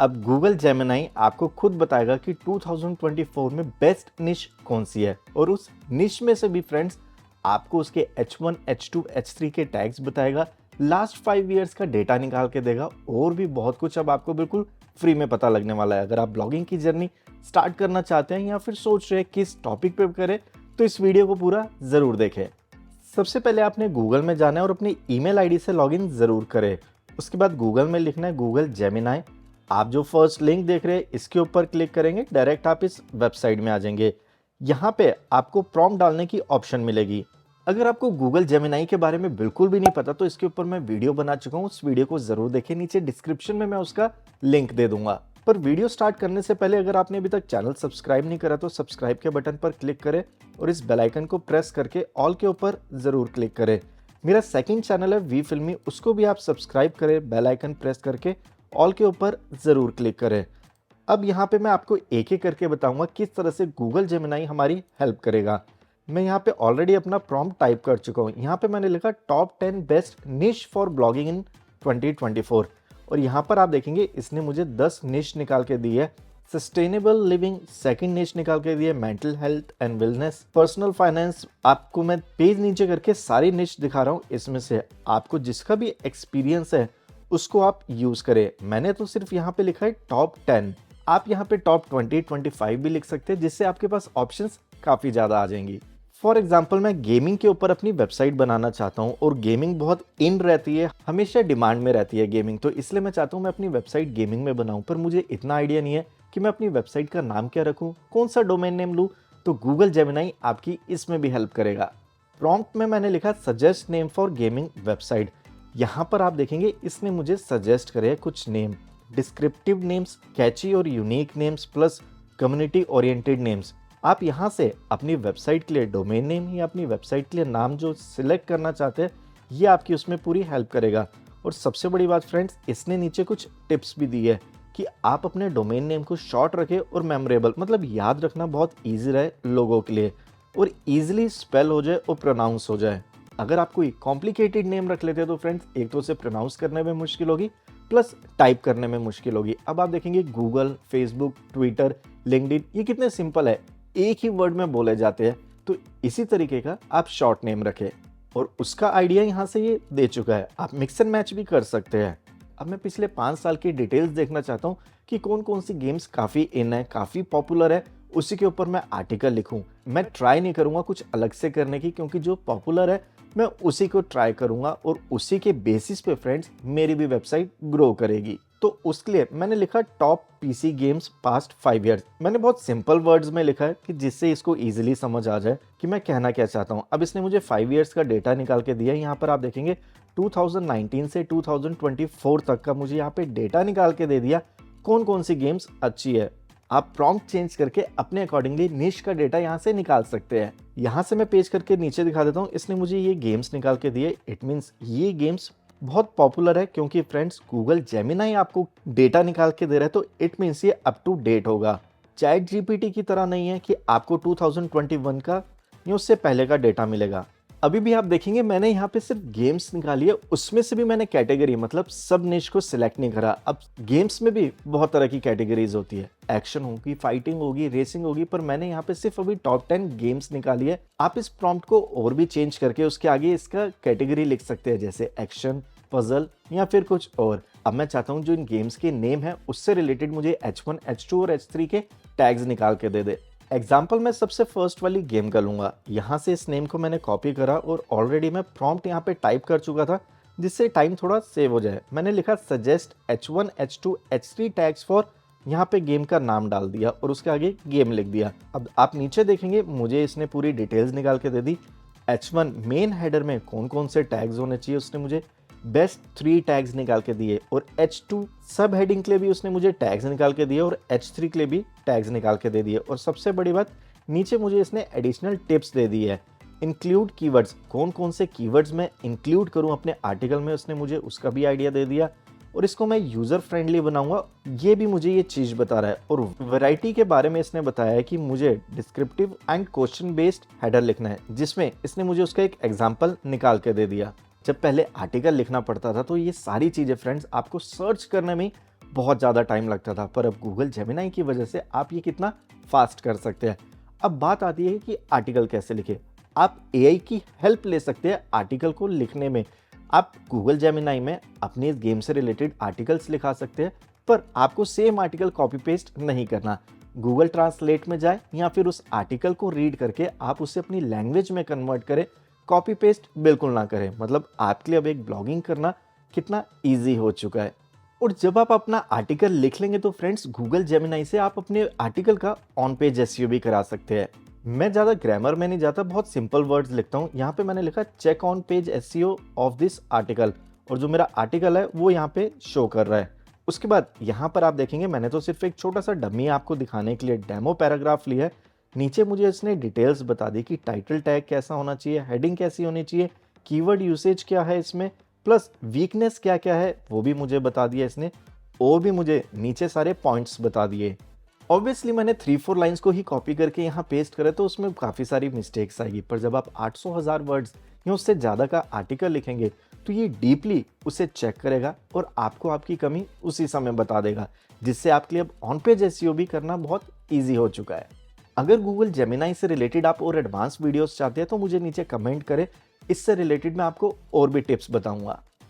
अब Google Gemini आपको खुद बताएगा कि 2024 में बेस्ट निश कौन सी है, और उस निश में से भी फ्रेंड्स आपको उसके H1, H2, H3 के टैग्स बताएगा, लास्ट 5 ईयर्स का डेटा निकाल के देगा, और भी बहुत कुछ अब आपको बिल्कुल फ्री में पता लगने वाला है। अगर आप ब्लॉगिंग की जर्नी स्टार्ट करना चाहते हैं या फिर सोच रहे हैं किस टॉपिक पे करें, तो इस वीडियो को पूरा ज़रूर देखें। सबसे पहले आपने गूगल में जाना है और अपनी ईमेल आईडी से लॉगिन ज़रूर करें। उसके बाद गूगल में लिखना है गूगल जेमिनाई। आप जो फर्स्ट लिंक देख रहे हैं इसके ऊपर क्लिक करेंगे, डायरेक्ट आप इस वेबसाइट में आ जाएंगे। यहाँ पे आपको प्रॉम्प्ट डालने की ऑप्शन मिलेगी। अगर आपको गूगल जेमिनाई के बारे में बिल्कुल भी नहीं पता तो इसके ऊपर मैं वीडियो बना चुका हूँ, उस वीडियो को जरूर देखें, नीचे डिस्क्रिप्शन में मैं उसका लिंक दे दूंगा। पर वीडियो स्टार्ट करने से पहले अगर आपने अभी तक चैनल सब्सक्राइब नहीं करा तो सब्सक्राइब के बटन पर क्लिक करें और इस बेल आइकन को प्रेस करके ऑल के ऊपर जरूर क्लिक करें। मेरा सेकंड चैनल है वी फिल्मी, उसको भी आप सब्सक्राइब करें, बेल आइकन प्रेस करके ऑल के ऊपर जरूर क्लिक करें। अब यहाँ पे मैं आपको एक एक करके बताऊंगा किस तरह से गूगल जेमिनाई हमारी हेल्प करेगा। मैं यहाँ पे ऑलरेडी अपना प्रॉम्प्ट टाइप कर चुका हूँ। यहाँ पे मैंने लिखा टॉप 10 बेस्ट निश फॉर ब्लॉगिंग इन 2024, और यहाँ पर आप देखेंगे इसने मुझे 10 निश निकाल के दी है। सस्टेनेबल लिविंग सेकंड निश निकाल के दिए, mental health and wellness, personal finance. आपको मैं पेज नीचे करके सारी निश दिखा रहा हूँ, इसमें से आपको जिसका भी एक्सपीरियंस है उसको आप यूज करें। मैंने तो सिर्फ यहाँ पे लिखा है टॉप 10, आप यहाँ पे टॉप 20, 25 भी लिख सकते हैं, जिससे आपके पास ऑप्शंस काफी ज्यादा आ जाएंगी। फॉर एग्जाम्पल मैं गेमिंग के ऊपर अपनी वेबसाइट बनाना चाहता हूँ, और गेमिंग बहुत इन रहती है, हमेशा डिमांड में रहती है गेमिंग, तो इसलिए मैं चाहता हूँ मैं अपनी वेबसाइट गेमिंग में बनाऊँ। पर मुझे इतना आइडिया नहीं है कि मैं अपनी वेबसाइट का नाम क्या रखूँ, कौन सा डोमेन नेम लूँ, तो गूगल जेमिनाई आपकी इसमें भी हेल्प करेगा। प्रॉम्प्ट में मैंने लिखा suggest name for gaming website. यहाँ पर आप देखेंगे इसने मुझे सजेस्ट करे कुछ नेम, डिस्क्रिप्टिव नेम्स, कैची और unique names plus community oriented names. आप यहाँ से अपनी वेबसाइट के लिए डोमेन नेम या अपनी वेबसाइट के लिए नाम जो सिलेक्ट करना चाहते हैं ये आपकी उसमें पूरी हेल्प करेगा। और सबसे बड़ी बात फ्रेंड्स, इसने नीचे कुछ टिप्स भी दी है कि आप अपने डोमेन नेम को शॉर्ट रखें और मेमोरेबल, मतलब याद रखना बहुत ईजी रहे लोगों के लिए, और ईजिली स्पेल हो जाए और प्रोनाउंस हो जाए। अगर आप कोई कॉम्प्लिकेटेड नेम रख लेते हैं तो फ्रेंड्स एक तो उसे प्रोनाउंस करने में मुश्किल होगी, प्लस टाइप करने में मुश्किल होगी। अब आप देखेंगे गूगल, फेसबुक, ट्विटर, लिंक्डइन, ये कितने सिंपल है, एक ही वर्ड में बोले जाते हैं। तो इसी तरीके का आप शॉर्ट नेम रखें, और उसका आइडिया यहाँ से ये दे चुका है, आप मिक्स एंड मैच भी कर सकते हैं। अब मैं पिछले 5 साल की डिटेल्स देखना चाहता हूँ कि कौन कौन सी गेम्स काफ़ी इन है, काफ़ी पॉपुलर है, उसी के ऊपर मैं आर्टिकल लिखूँ। मैं ट्राई नहीं करूँगा कुछ अलग से करने की, क्योंकि जो पॉपुलर है मैं उसी को ट्राई करूँगा, और उसी के बेसिस पे फ्रेंड्स मेरी भी वेबसाइट ग्रो करेगी। तो उसके लिए मैंने लिखा top PC games past 5 years. मैंने बहुत सिंपल वर्ड्स में लिखा है कि जिससे इसको इजीली समझ आ जाए कि मैं कहना क्या चाहता हूँ। अब इसने मुझे 5 ईयर्स का डेटा निकाल के दिया है। यहाँ पर आप देखेंगे 2019 से 2024 तक का मुझे यहाँ पे डेटा निकाल के दे दिया, कौन कौन सी गेम्स अच्छी है। आप प्रॉम्प्ट चेंज करके अपने अकॉर्डिंगली निश का डेटा यहाँ से निकाल सकते हैं। यहाँ से मैं पेज करके नीचे दिखा देता हूँ, इसने मुझे ये गेम्स निकाल के दिए। इट मीन्स ये गेम्स बहुत पॉपुलर है, क्योंकि फ्रेंड्स गूगल जेमिनाई आपको डेटा निकाल के दे रहा है, तो इट मीन्स ये अप टू डेट होगा। चैट जीपीटी की तरह नहीं है कि आपको 2021 का या उससे पहले का डेटा मिलेगा। अभी भी आप देखेंगे मैंने यहाँ पे सिर्फ गेम्स निकाली है, उसमें से भी मैंने कैटेगरी मतलब सब निश को सिलेक्ट नहीं करा। अब गेम्स में भी बहुत तरह की कैटेगरीज होती है, एक्शन होगी, फाइटिंग होगी, रेसिंग होगी, पर मैंने यहाँ पे सिर्फ अभी टॉप 10 गेम्स निकाली है। आप इस प्रॉम्प्ट को और भी चेंज करके उसके आगे इसका कैटेगरी लिख सकते हैं, जैसे एक्शन, पजल या फिर कुछ और। अब मैं चाहता हूँ जो इन गेम्स के नेम है उससे रिलेटेड मुझे H1, H2 और H3 के टैग्स निकाल के दे दे। एग्जाम्पल मैं सबसे फर्स्ट वाली गेम का लूंगा। यहाँ से इस नेम को मैंने कॉपी करा और ऑलरेडी मैं प्रॉम्प्ट यहाँ पे टाइप कर चुका था, जिससे टाइम थोड़ा सेव हो जाए। मैंने लिखा suggest H1, H2, H3 tags for, यहाँ पे गेम का नाम डाल दिया और उसके आगे गेम लिख दिया। अब आप नीचे देखेंगे मुझे इसने पूरी डिटेल्स निकाल के दे दी। H1 मेन हेडर में कौन कौन से टैग्स होने चाहिए उसने मुझे बेस्ट 3 टैग्स निकाल के दिए, और H2 सब हेडिंग के लिए भी उसने मुझे टैग्स निकाल के दिए और H3 के लिए भी टैग्स निकाल के दे दिए। और सबसे बड़ी बात, नीचे मुझे इसने एडिशनल टिप्स दे दी है। इंक्लूड कीवर्ड्स, कौन कौन से कीवर्ड्स मैं इंक्लूड करूं अपने आर्टिकल में, उसने मुझे उसका भी आइडिया दे दिया। और इसको मैं यूज़र फ्रेंडली बनाऊंगा, ये भी मुझे ये चीज़ बता रहा है। और वैरायटी के बारे में इसने बताया है कि मुझे descriptive and question based header लिखना है, जिसमें इसने मुझे उसका एक एग्जाम्पल निकाल के दे दिया। जब पहले आर्टिकल लिखना पड़ता था तो ये सारी चीज़ें फ्रेंड्स आपको सर्च करने में बहुत ज़्यादा टाइम लगता था, पर अब गूगल जेमिनाई की वजह से आप ये कितना फास्ट कर सकते हैं। अब बात आती है कि आर्टिकल कैसे लिखें। आप एआई की हेल्प ले सकते हैं आर्टिकल को लिखने में। आप गूगल जेमिनाई में अपने इस गेम से रिलेटेड आर्टिकल्स लिखा सकते हैं, पर आपको सेम आर्टिकल कॉपी पेस्ट नहीं करना। गूगल ट्रांसलेट में जाए या फिर उस आर्टिकल को रीड करके आप उसे अपनी लैंग्वेज में कन्वर्ट करें। कॉपी पेस्ट बिल्कुल ना करें। मतलब आपके लिए अब एक ब्लॉगिंग करना कितना ईजी हो चुका है। और जब आप अपना आर्टिकल लिख लेंगे तो फ्रेंड्स, गूगल जेमिनाई से आप अपने आर्टिकल का ऑन पेज एसईओ भी करा सकते हैं। मैं ज़्यादा ग्रामर में नहीं जाता, बहुत सिंपल वर्ड्स लिखता हूँ। यहाँ पे मैंने लिखा check on page SEO of this article, और जो मेरा आर्टिकल है वो यहाँ पे शो कर रहा है। उसके बाद यहाँ पर आप देखेंगे मैंने तो सिर्फ एक छोटा सा डमी आपको दिखाने के लिए डेमो पैराग्राफ लिया है। नीचे मुझे इसने डिटेल्स बता दी कि टाइटल टैग कैसा होना चाहिए, हेडिंग कैसी होनी चाहिए, कीवर्ड यूसेज क्या है इसमें, प्लस वीकनेस क्या क्या है वो भी मुझे बता दिया इसने, और भी मुझे नीचे सारे पॉइंट्स बता दिए। ऑब्वियसली मैंने 3-4 लाइंस को ही कॉपी करके यहाँ पेस्ट करे तो उसमें काफ़ी सारी मिस्टेक्स आएगी, पर जब आप 800,000 वर्ड्स या उससे ज़्यादा का आर्टिकल लिखेंगे तो ये डीपली उसे चेक करेगा और आपको आपकी कमी उसी समय बता देगा, जिससे आपके लिए अब ऑन पेज एसईओ भी करना बहुत ईजी हो चुका है। अगर गूगल जेमिनाई से रिलेटेड आप और एडवांस वीडियोस चाहते हैं तो मुझे नीचे कमेंट करें, इससे रिलेटेड मैं आपको और भी टिप्स बताऊंगा।